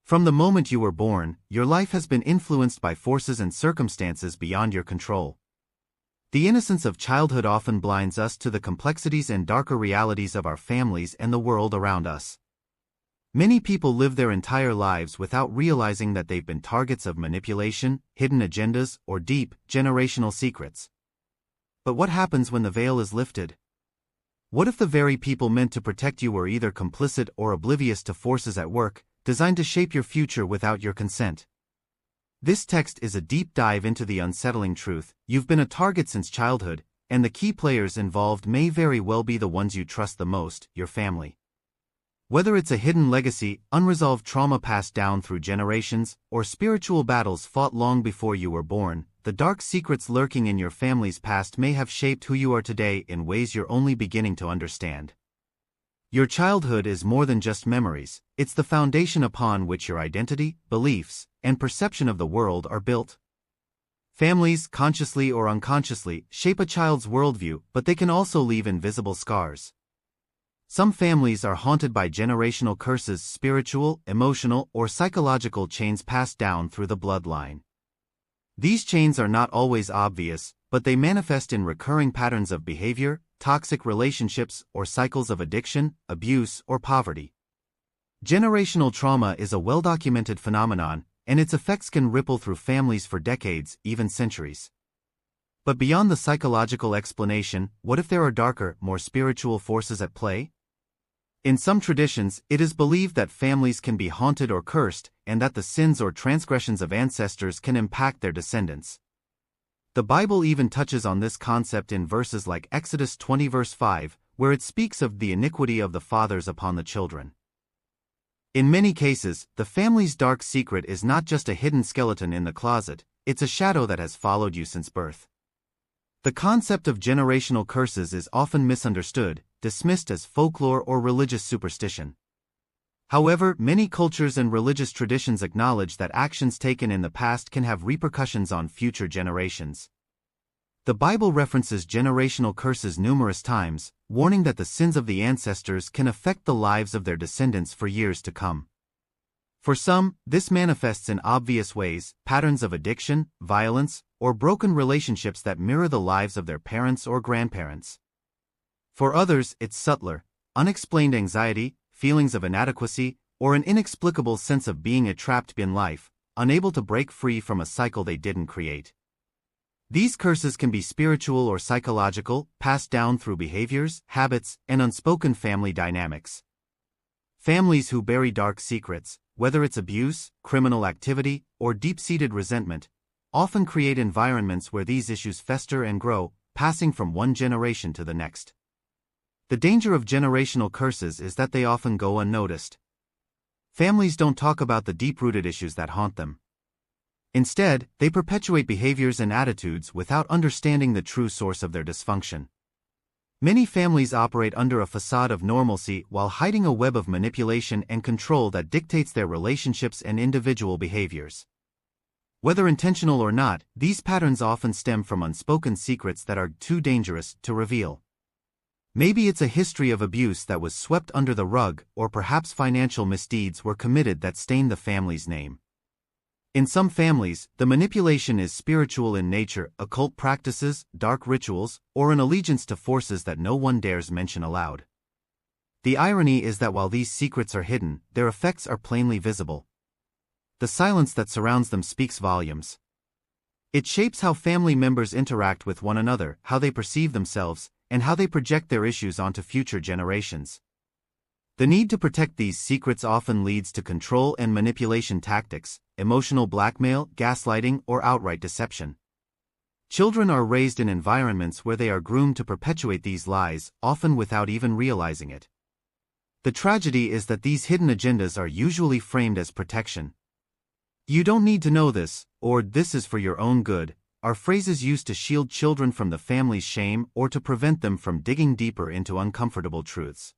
From the moment you were born, your life has been influenced by forces and circumstances beyond your control. The innocence of childhood often blinds us to the complexities and darker realities of our families and the world around us. Many people live their entire lives without realizing that they've been targets of manipulation, hidden agendas, or deep, generational secrets. But what happens when the veil is lifted? What if the very people meant to protect you were either complicit or oblivious to forces at work, designed to shape your future without your consent? This text is a deep dive into the unsettling truth. You've been a target since childhood, and the key players involved may very well be the ones you trust the most, your family. Whether it's a hidden legacy, unresolved trauma passed down through generations, or spiritual battles fought long before you were born, the dark secrets lurking in your family's past may have shaped who you are today in ways you're only beginning to understand. Your childhood is more than just memories, it's the foundation upon which your identity, beliefs, and perception of the world are built. Families, consciously or unconsciously, shape a child's worldview, but they can also leave invisible scars. Some families are haunted by generational curses, spiritual, emotional, or psychological chains passed down through the bloodline. These chains are not always obvious, but they manifest in recurring patterns of behavior, toxic relationships, or cycles of addiction, abuse, or poverty. Generational trauma is a well-documented phenomenon, and its effects can ripple through families for decades, even centuries. But beyond the psychological explanation, what if there are darker, more spiritual forces at play? In some traditions, it is believed that families can be haunted or cursed, and that the sins or transgressions of ancestors can impact their descendants. The Bible even touches on this concept in verses like Exodus 20 verse 5, where it speaks of the iniquity of the fathers upon the children. In many cases, the family's dark secret is not just a hidden skeleton in the closet, it's a shadow that has followed you since birth. The concept of generational curses is often misunderstood, dismissed as folklore or religious superstition. However, many cultures and religious traditions acknowledge that actions taken in the past can have repercussions on future generations. The Bible references generational curses numerous times, warning that the sins of the ancestors can affect the lives of their descendants for years to come. For some, this manifests in obvious ways, patterns of addiction, violence, or broken relationships that mirror the lives of their parents or grandparents. For others, it's subtler, unexplained anxiety, feelings of inadequacy, or an inexplicable sense of being trapped in life, unable to break free from a cycle they didn't create. These curses can be spiritual or psychological, passed down through behaviors, habits, and unspoken family dynamics. Families who bury dark secrets, whether it's abuse, criminal activity, or deep-seated resentment, often create environments where these issues fester and grow, passing from one generation to the next. The danger of generational curses is that they often go unnoticed. Families don't talk about the deep-rooted issues that haunt them. Instead, they perpetuate behaviors and attitudes without understanding the true source of their dysfunction. Many families operate under a facade of normalcy while hiding a web of manipulation and control that dictates their relationships and individual behaviors. Whether intentional or not, these patterns often stem from unspoken secrets that are too dangerous to reveal. Maybe it's a history of abuse that was swept under the rug, or perhaps financial misdeeds were committed that stained the family's name. In some families, the manipulation is spiritual in nature, occult practices, dark rituals, or an allegiance to forces that no one dares mention aloud. The irony is that while these secrets are hidden, their effects are plainly visible. The silence that surrounds them speaks volumes. It shapes how family members interact with one another, how they perceive themselves, and how they project their issues onto future generations. The need to protect these secrets often leads to control and manipulation tactics, emotional blackmail, gaslighting, or outright deception. Children are raised in environments where they are groomed to perpetuate these lies, often without even realizing it. The tragedy is that these hidden agendas are usually framed as protection. "You don't need to know this," or "this is for your own good," are phrases used to shield children from the family's shame or to prevent them from digging deeper into uncomfortable truths.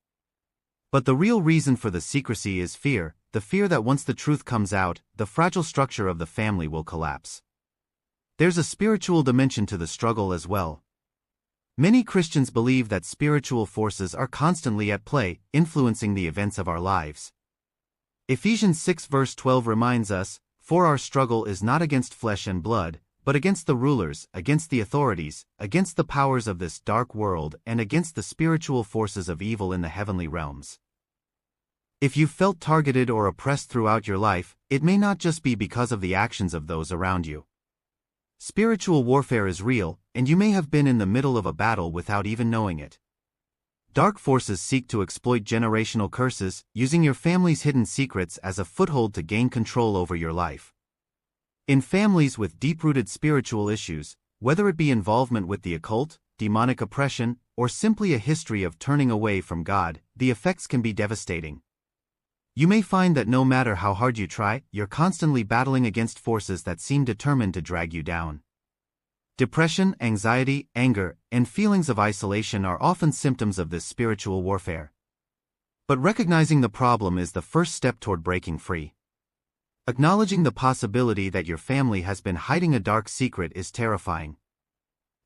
But the real reason for the secrecy is fear, the fear that once the truth comes out, the fragile structure of the family will collapse. There's a spiritual dimension to the struggle as well. Many Christians believe that spiritual forces are constantly at play, influencing the events of our lives. Ephesians 6 verse 12 reminds us, "For our struggle is not against flesh and blood, but against the rulers, against the authorities, against the powers of this dark world, and against the spiritual forces of evil in the heavenly realms." If you've felt targeted or oppressed throughout your life, it may not just be because of the actions of those around you. Spiritual warfare is real, and you may have been in the middle of a battle without even knowing it. Dark forces seek to exploit generational curses, using your family's hidden secrets as a foothold to gain control over your life. In families with deep-rooted spiritual issues, whether it be involvement with the occult, demonic oppression, or simply a history of turning away from God, the effects can be devastating. You may find that no matter how hard you try, you're constantly battling against forces that seem determined to drag you down. Depression, anxiety, anger, and feelings of isolation are often symptoms of this spiritual warfare. But recognizing the problem is the first step toward breaking free. Acknowledging the possibility that your family has been hiding a dark secret is terrifying.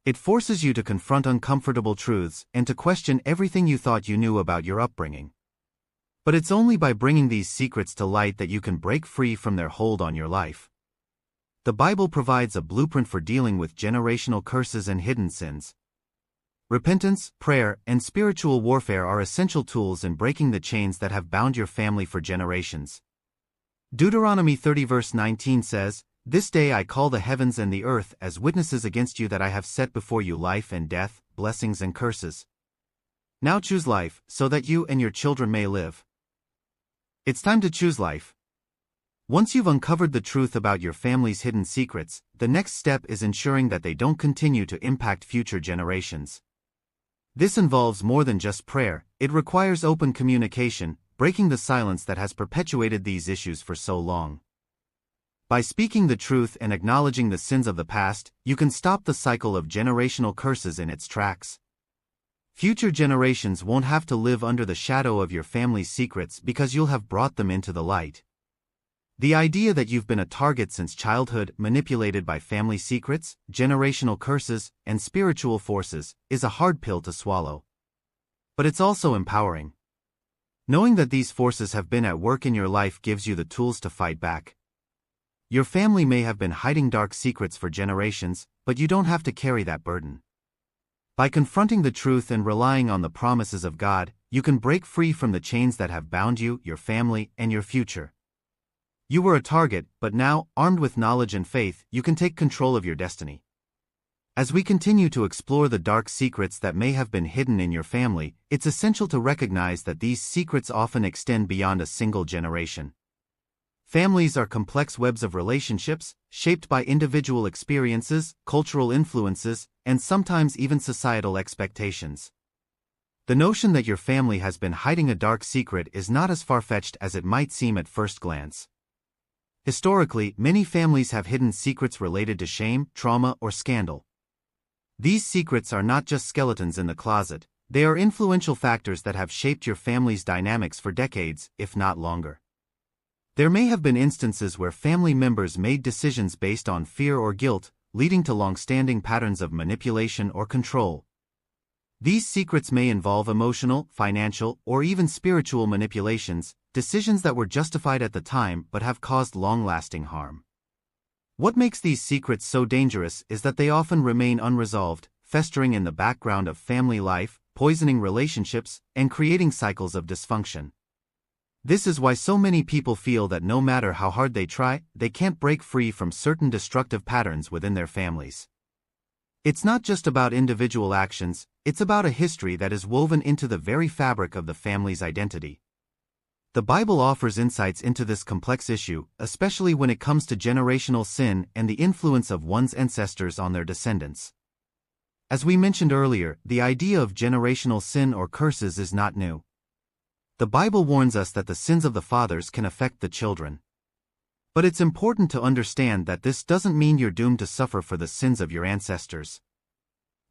It forces you to confront uncomfortable truths and to question everything you thought you knew about your upbringing. But it's only by bringing these secrets to light that you can break free from their hold on your life. The Bible provides a blueprint for dealing with generational curses and hidden sins. Repentance, prayer, and spiritual warfare are essential tools in breaking the chains that have bound your family for generations. Deuteronomy 30 verse 19 says, "This day I call the heavens and the earth as witnesses against you that I have set before you life and death, blessings and curses. Now choose life, so that you and your children may live." It's time to choose life. Once you've uncovered the truth about your family's hidden secrets, the next step is ensuring that they don't continue to impact future generations. This involves more than just prayer, it requires open communication, breaking the silence that has perpetuated these issues for so long. By speaking the truth and acknowledging the sins of the past, you can stop the cycle of generational curses in its tracks. Future generations won't have to live under the shadow of your family's secrets because you'll have brought them into the light. The idea that you've been a target since childhood, manipulated by family secrets, generational curses, and spiritual forces, is a hard pill to swallow. But it's also empowering. Knowing that these forces have been at work in your life gives you the tools to fight back. Your family may have been hiding dark secrets for generations, but you don't have to carry that burden. By confronting the truth and relying on the promises of God, you can break free from the chains that have bound you, your family, and your future. You were a target, but now, armed with knowledge and faith, you can take control of your destiny. As we continue to explore the dark secrets that may have been hidden in your family, it's essential to recognize that these secrets often extend beyond a single generation. Families are complex webs of relationships, shaped by individual experiences, cultural influences, and sometimes even societal expectations. The notion that your family has been hiding a dark secret is not as far-fetched as it might seem at first glance. Historically, many families have hidden secrets related to shame, trauma, or scandal. These secrets are not just skeletons in the closet, they are influential factors that have shaped your family's dynamics for decades, if not longer. There may have been instances where family members made decisions based on fear or guilt, leading to long-standing patterns of manipulation or control. These secrets may involve emotional, financial, or even spiritual manipulations, decisions that were justified at the time but have caused long-lasting harm. What makes these secrets so dangerous is that they often remain unresolved, festering in the background of family life, poisoning relationships, and creating cycles of dysfunction. This is why so many people feel that no matter how hard they try, they can't break free from certain destructive patterns within their families. It's not just about individual actions, it's about a history that is woven into the very fabric of the family's identity. The Bible offers insights into this complex issue, especially when it comes to generational sin and the influence of one's ancestors on their descendants. As we mentioned earlier, the idea of generational sin or curses is not new. The Bible warns us that the sins of the fathers can affect the children. But it's important to understand that this doesn't mean you're doomed to suffer for the sins of your ancestors.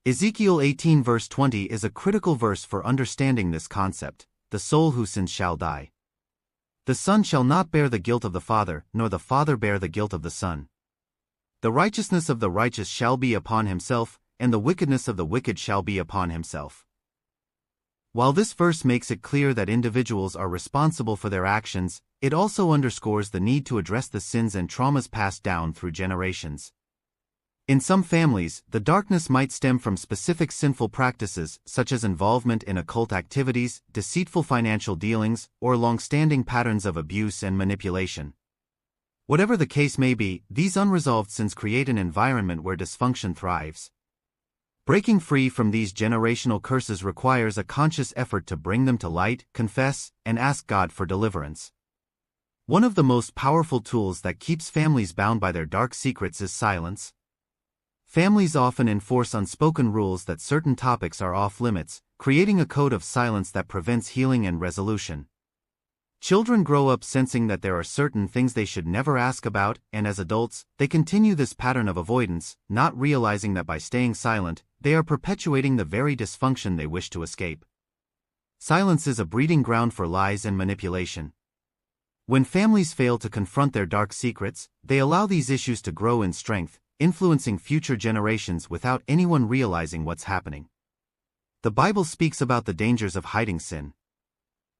Ezekiel 18 verse 20 is a critical verse for understanding this concept: "The soul who sins shall die. The son shall not bear the guilt of the father, nor the father bear the guilt of the son. The righteousness of the righteous shall be upon himself, and the wickedness of the wicked shall be upon himself." While this verse makes it clear that individuals are responsible for their actions, it also underscores the need to address the sins and traumas passed down through generations. In some families, the darkness might stem from specific sinful practices, such as involvement in occult activities, deceitful financial dealings, or long-standing patterns of abuse and manipulation. Whatever the case may be, these unresolved sins create an environment where dysfunction thrives. Breaking free from these generational curses requires a conscious effort to bring them to light, confess, and ask God for deliverance. One of the most powerful tools that keeps families bound by their dark secrets is silence. Families often enforce unspoken rules that certain topics are off-limits, creating a code of silence that prevents healing and resolution. Children grow up sensing that there are certain things they should never ask about, and as adults, they continue this pattern of avoidance, not realizing that by staying silent, they are perpetuating the very dysfunction they wish to escape. Silence is a breeding ground for lies and manipulation. When families fail to confront their dark secrets, they allow these issues to grow in strength, influencing future generations without anyone realizing what's happening. The Bible speaks about the dangers of hiding sin.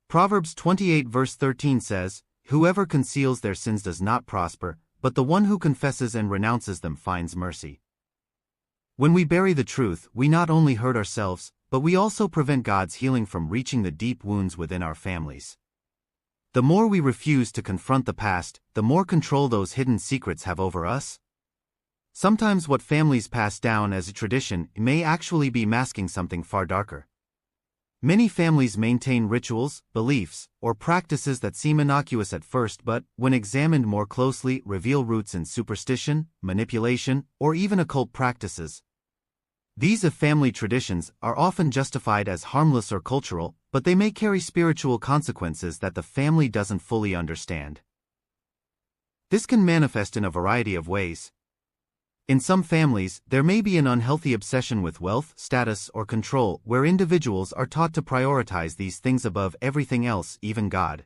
Proverbs 28 verse 13 says, "Whoever conceals their sins does not prosper, but the one who confesses and renounces them finds mercy." When we bury the truth, we not only hurt ourselves, but we also prevent God's healing from reaching the deep wounds within our families. The more we refuse to confront the past, the more control those hidden secrets have over us. Sometimes what families pass down as a tradition may actually be masking something far darker. Many families maintain rituals, beliefs, or practices that seem innocuous at first but, when examined more closely, reveal roots in superstition, manipulation, or even occult practices. These family traditions are often justified as harmless or cultural, but they may carry spiritual consequences that the family doesn't fully understand. This can manifest in a variety of ways. In some families, there may be an unhealthy obsession with wealth, status, or control, where individuals are taught to prioritize these things above everything else, even God.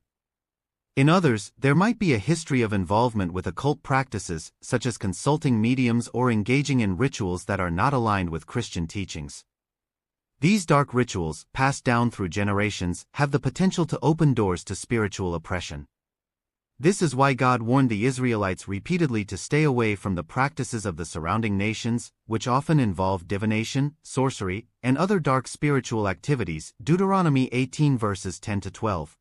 In others, there might be a history of involvement with occult practices, such as consulting mediums or engaging in rituals that are not aligned with Christian teachings. These dark rituals, passed down through generations, have the potential to open doors to spiritual oppression. This is why God warned the Israelites repeatedly to stay away from the practices of the surrounding nations, which often involve divination, sorcery, and other dark spiritual activities. Deuteronomy 18 verses 10 to 12.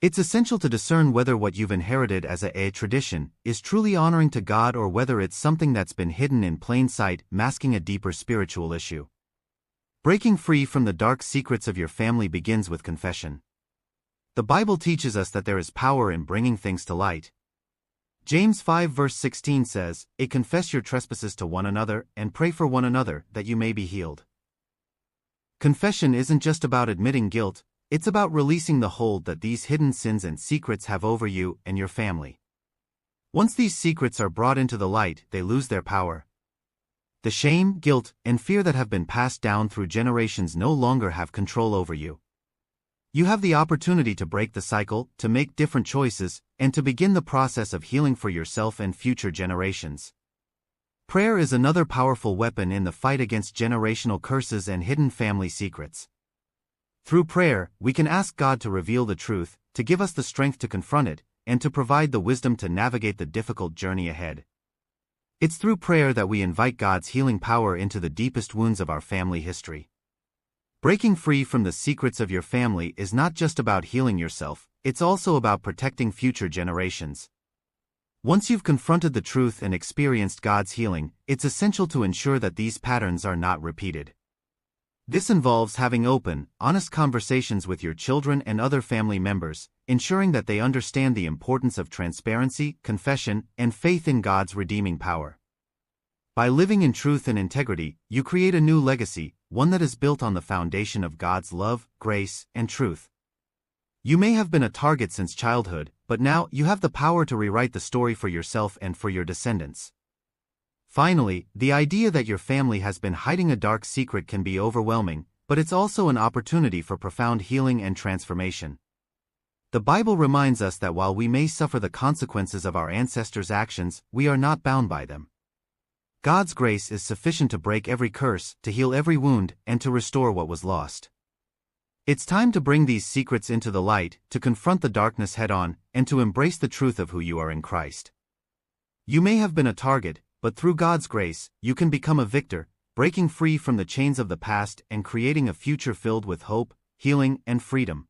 It's essential to discern whether what you've inherited as a tradition is truly honoring to God or whether it's something that's been hidden in plain sight, masking a deeper spiritual issue. Breaking free from the dark secrets of your family begins with confession. The Bible teaches us that there is power in bringing things to light. James 5 verse 16 says, "Confess your trespasses to one another and pray for one another that you may be healed." Confession isn't just about admitting guilt, it's about releasing the hold that these hidden sins and secrets have over you and your family. Once these secrets are brought into the light, they lose their power. The shame, guilt, and fear that have been passed down through generations no longer have control over you. You have the opportunity to break the cycle, to make different choices, and to begin the process of healing for yourself and future generations. Prayer is another powerful weapon in the fight against generational curses and hidden family secrets. Through prayer, we can ask God to reveal the truth, to give us the strength to confront it, and to provide the wisdom to navigate the difficult journey ahead. It's through prayer that we invite God's healing power into the deepest wounds of our family history. Breaking free from the secrets of your family is not just about healing yourself, it's also about protecting future generations. Once you've confronted the truth and experienced God's healing, it's essential to ensure that these patterns are not repeated. This involves having open, honest conversations with your children and other family members, ensuring that they understand the importance of transparency, confession, and faith in God's redeeming power. By living in truth and integrity, you create a new legacy, one that is built on the foundation of God's love, grace, and truth. You may have been a target since childhood, but now you have the power to rewrite the story for yourself and for your descendants. Finally, the idea that your family has been hiding a dark secret can be overwhelming, but it's also an opportunity for profound healing and transformation. The Bible reminds us that while we may suffer the consequences of our ancestors' actions, we are not bound by them. God's grace is sufficient to break every curse, to heal every wound, and to restore what was lost. It's time to bring these secrets into the light, to confront the darkness head-on, and to embrace the truth of who you are in Christ. You may have been a target, but through God's grace, you can become a victor, breaking free from the chains of the past and creating a future filled with hope, healing, and freedom.